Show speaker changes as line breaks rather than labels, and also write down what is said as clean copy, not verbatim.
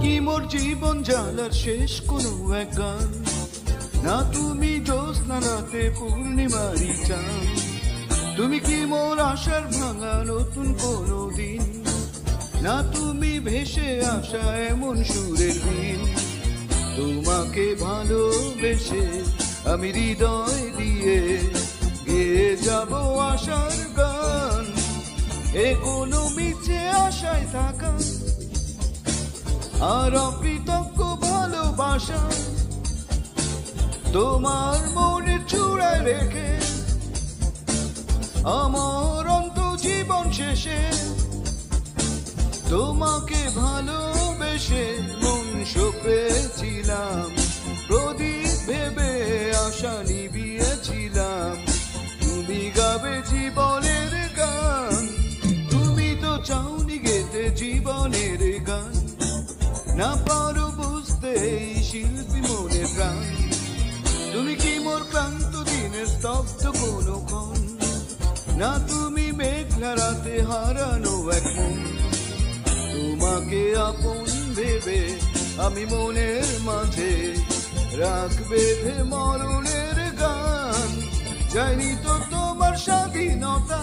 কি মোর জীবন জ্বালার শেষ কোনো এক গান, না তুমি জ্যোৎস্না রাতে পূর্ণিমারি চাঁদ। তুমি কি মোর আশার ভাঙা নতুন কোনো দিন, না তুমি ভেসে আসা এমন সুরের দিন। তোমাকে ভালোবেসে আমি হৃদয় দিয়ে গেয়ে যাব আশার গান। এ কোনো মিছে আশায় থাকা আর অকৃতজ্ঞ ভালোবাসা, তোমার মনের চূড়ায় রেখে আমার অন্ত জীবন শেষে। তোমাকে ভালোবেসে মন সপেছিলাম, প্রদীপ ভেবে আশা নিভিয়েছিলাম। তুমি গাবে জীবনের গান, তুমি তো চাওনি গেতে জীবনের গান। না পারো বুঝতে এই শিল্পী মনের প্রাণ। তুমি কি মোর ক্লান্ত দিনের স্তব্ধ কোনো ক্ষণ, না তুমি মেঘলা রাতে হারানো এক মন। তোমাকে আপন ভেবে আমি মনের মাঝে রাখবে মরণের গান। যাইনি তো তোমার স্বাধীনতা,